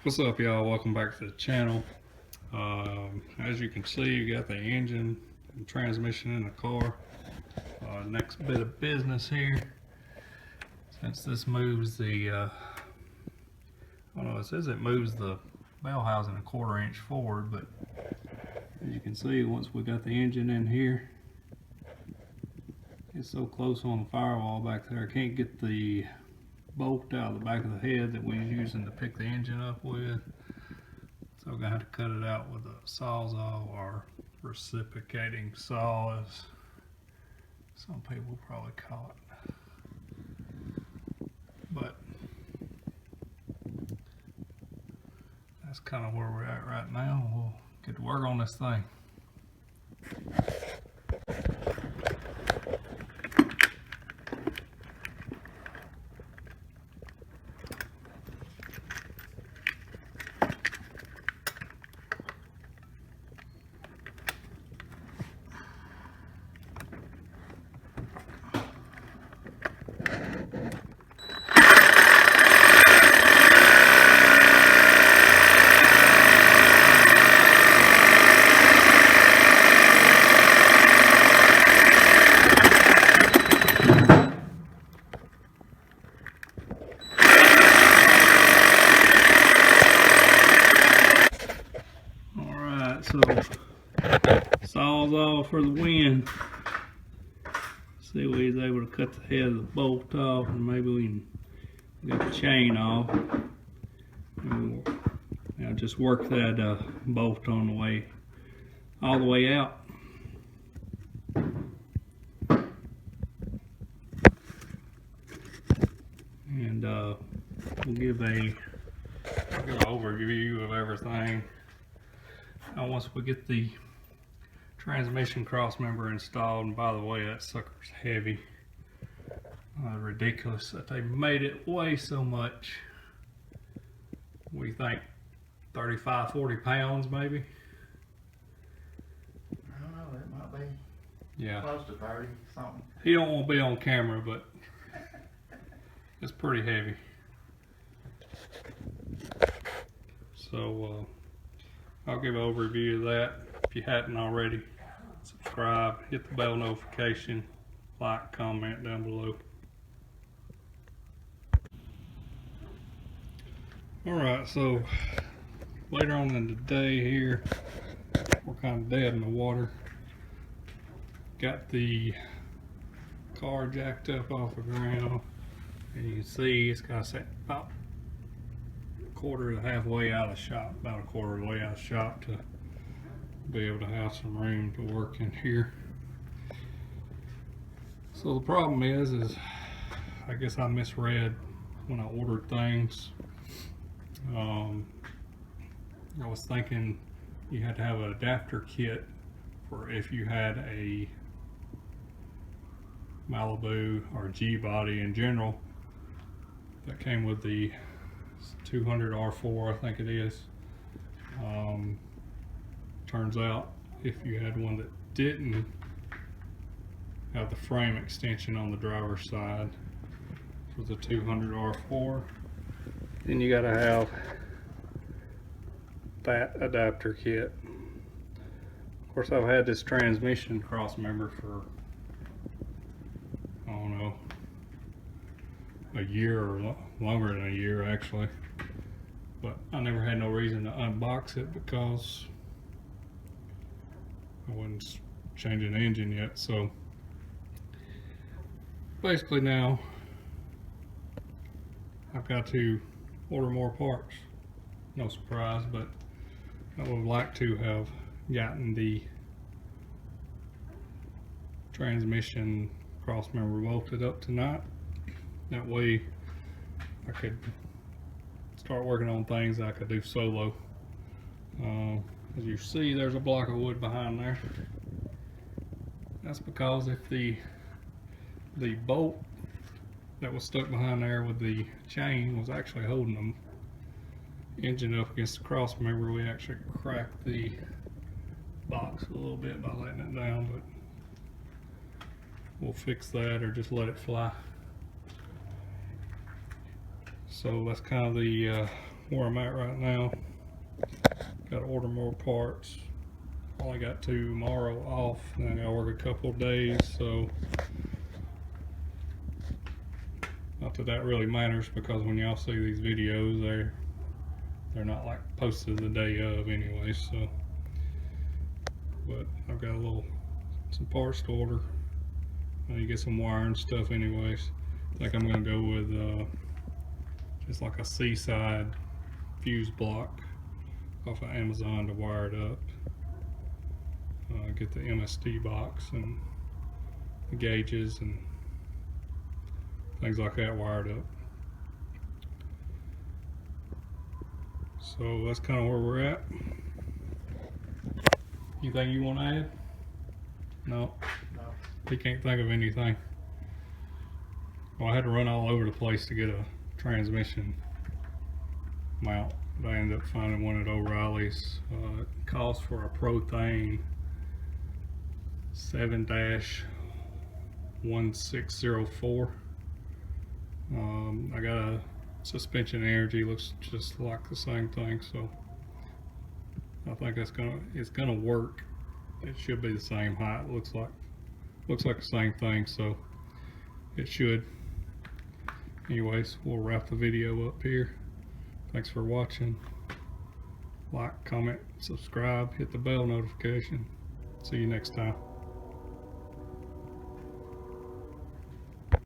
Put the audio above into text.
What's up, y'all? Welcome back to the channel. As you can see, you got the engine and transmission in the car. Next bit of business here, since this moves the I don't know, it says it moves the bell housing 1/4 inch forward, but as you can see, once we got the engine in here, it's so close on the firewall back there, I can't get the bolt out of the back of the head that we was using to pick the engine up with. So I'm gonna have to cut it out with a sawzall, or reciprocating saw as some people probably call it. But that's kind of where we're at right now. We'll get to work on this thing. So sawzall for the win. See, we was able to cut the head of the bolt off, and maybe we can get the chain off. And we'll now just work that bolt on the way, all the way out. And we'll give an overview of everything. Now, once we get the transmission cross member installed, and by the way, that sucker's heavy. Ridiculous that they made it weigh so much. We think 35, 40 pounds maybe. I don't know, it might be close to 30 something. He don't want to be on camera, but it's pretty heavy. So I'll give an overview of that. If you hadn't already, subscribe, hit the bell notification, like, comment down below. Alright, so later on in the day here, we're kind of dead in the water. Got the car jacked up off the ground, and you can see it's got set about halfway out of the shop, about a quarter of the way out of the shop, to be able to have some room to work in here. So the problem is I guess I misread when I ordered things. I was thinking you had to have an adapter kit for if you had a Malibu or G body in general that came with the 200 R4, I think it is. Turns out if you had one that didn't have the frame extension on the driver's side for the 200 R4, then you gotta have that adapter kit. Of course, I've had this transmission cross member for, I don't know, a year or longer than a year actually, but I never had no reason to unbox it because I wasn't changing the engine yet. So basically now I've got to order more parts. No surprise, but I would like to have gotten the transmission cross member bolted up tonight. That way I could start working on things I could do solo. As you see, there's a block of wood behind there. That's because if the bolt that was stuck behind there with the chain was actually holding the engine up against the cross member, we actually cracked the box a little bit by letting it down, but we'll fix that or just let it fly. So that's kind of the where I'm at right now. Got to order more parts. Only got tomorrow off, and I got to work a couple of days, so not that that really matters, because when y'all see these videos, they're not like posted the day of anyway. So, but I've got some parts to order. I need to get some wire and stuff anyways. I think I'm gonna go with just like a seaside fuse block off of Amazon to wire it up. Get the MSD box and the gauges and things like that wired up. So that's kind of where we're at. Anything you want to add? No? No. He can't think of anything. Well, I had to run all over the place to get a transmission mount, but I ended up finding one at O'Reilly's. It calls for a Prothane 7-1604. I got a suspension energy, looks just like the same thing, so I think it's gonna work. It should be the same height. Looks like the same thing, so it should. Anyways, we'll wrap the video up here. Thanks for watching. Like, comment, subscribe, hit the bell notification. See you next time.